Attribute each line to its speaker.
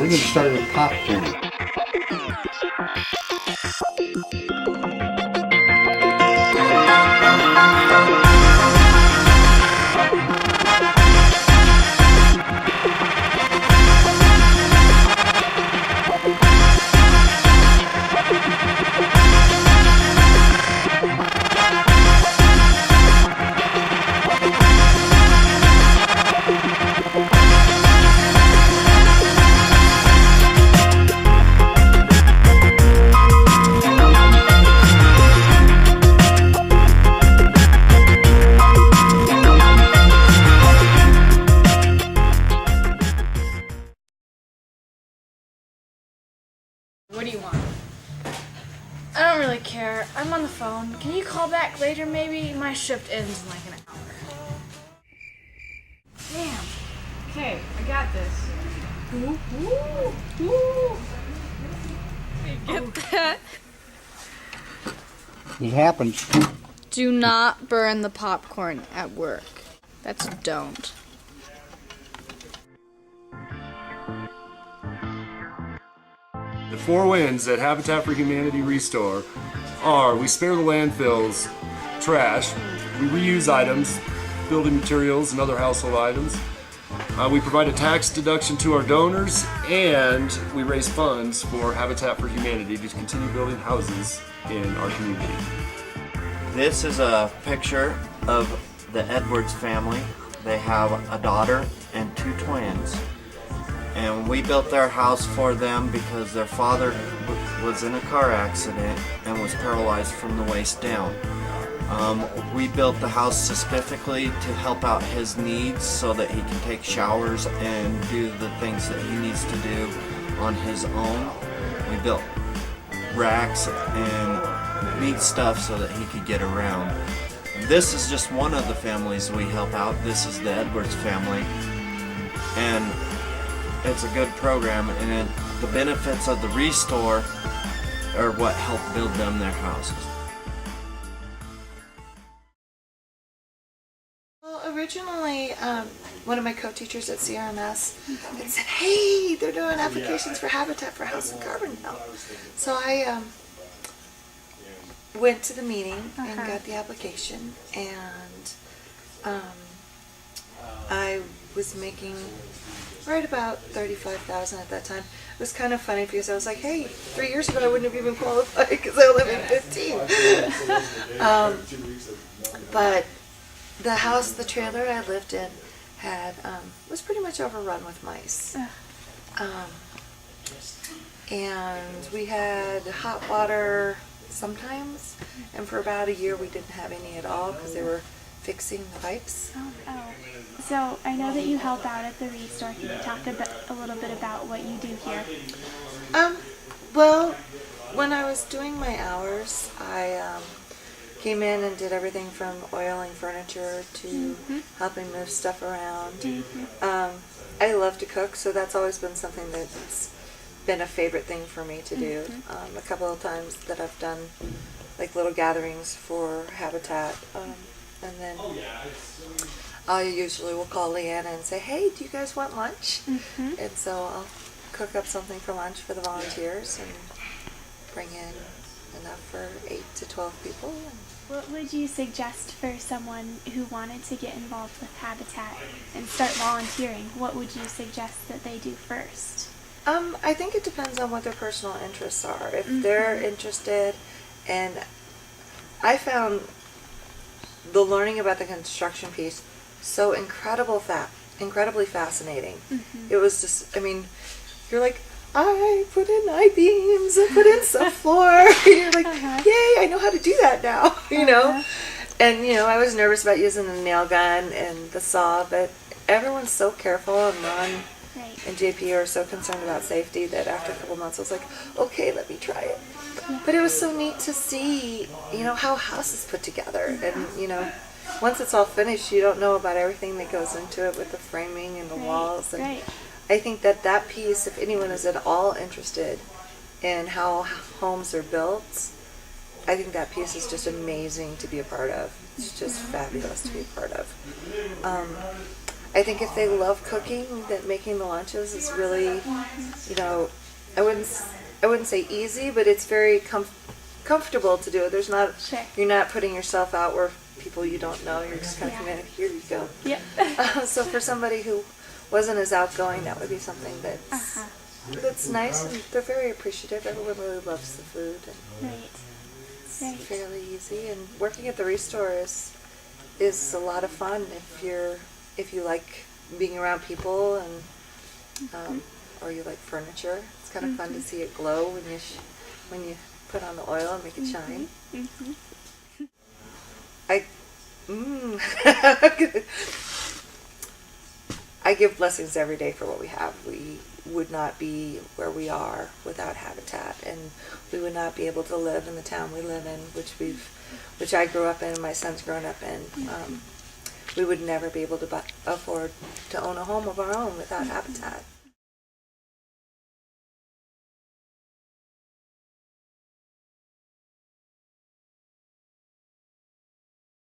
Speaker 1: going to start with popcorn.
Speaker 2: What do you want? I don't really care. I'm on the phone. Can you call back later maybe? My shift ends in like an hour. Damn. Okay, I got this. Ooh, ooh, ooh. Get that?
Speaker 1: It happens.
Speaker 2: Do not burn the popcorn at work. That's don't.
Speaker 3: The four wins at Habitat for Humanity ReStore are: we spare the landfills trash, we reuse items, building materials, and other household items. We provide a tax deduction to our donors, and we raise funds for Habitat for Humanity to continue building houses in our community.
Speaker 4: This is a picture of the Edwards family. They have a daughter and two twins. And we built their house for them because their father was in a car accident and was paralyzed from the waist down. We built the house specifically to help out his needs so that he can take showers and do the things that he needs to do on his own. We built racks and neat stuff so that he could get around. This is just one of the families we help out. This is the Edwards family. And it's a good program, and the benefits of the ReStore are what helped build them their houses.
Speaker 5: Well, originally, one of my co-teachers at CRMS had said, hey, they're doing applications for Habitat for House in Carbondale. So I went to the meeting and got the application, and I was making right about $35,000 at that time. It was kind of funny because I was like, hey, 3 years ago I wouldn't have even qualified because I only made 15. But the house, the trailer I lived in had was pretty much overrun with mice. And we had hot water sometimes, and for about a year we didn't have any at all because they were fixing the pipes.
Speaker 6: Oh. So I know that you help out at the ReStore. Can you talk a little bit about what you do here?
Speaker 5: Well, when I was doing my hours, I came in and did everything from oiling furniture to helping move stuff around. I love to cook, so that's always been something that's been a favorite thing for me to do. A couple of times that I've done like little gatherings for Habitat, and then I usually will call Leanna and say, hey, do you guys want lunch? And so I'll cook up something for lunch for the volunteers and bring in enough for 8 to 12 people.
Speaker 6: What would you suggest for someone who wanted to get involved with Habitat and start volunteering? What would you suggest that they do first?
Speaker 5: I think it depends on what their personal interests are. If they're interested, and I found the learning about the construction piece so incredibly fascinating. It was just, I mean, you're like, I put in I-beams, I put in subfloor. You're like, yay, I know how to do that now, you know? And, you know, I was nervous about using the nail gun and the saw, but everyone's so careful, and Ron and JP are so concerned about safety that after a couple months I was like, okay, let me try it. But it was so neat to see, you know, how a house is put together. And, you know, once it's all finished, you don't know about everything that goes into it with the framing and the walls. And I think that that piece, if anyone is at all interested in how homes are built, I think that piece is just amazing to be a part of. It's just fabulous to be a part of. I think if they love cooking, that making the lunches is really, you know, I wouldn't say easy, but it's very comfortable to do it. There's not,
Speaker 6: Sure.
Speaker 5: you're not putting yourself out where people you don't know. You're just kind of coming in, here you go.
Speaker 6: Yep.
Speaker 5: So for somebody who wasn't as outgoing, that would be something that's that's nice, and they're very appreciative. Everyone really loves the food, and
Speaker 6: Right.
Speaker 5: it's
Speaker 6: Right.
Speaker 5: fairly easy. And working at the ReStore is a lot of fun if you like being around people, and or you like furniture. It's kind of fun to see it glow when you put on the oil and make it shine.
Speaker 6: Mm-hmm.
Speaker 5: I give blessings every day for what we have. We would not be where we are without Habitat, and we would not be able to live in the town we live in, which I grew up in and my son's grown up in. We would never be able to afford to own a home of our own without Habitat.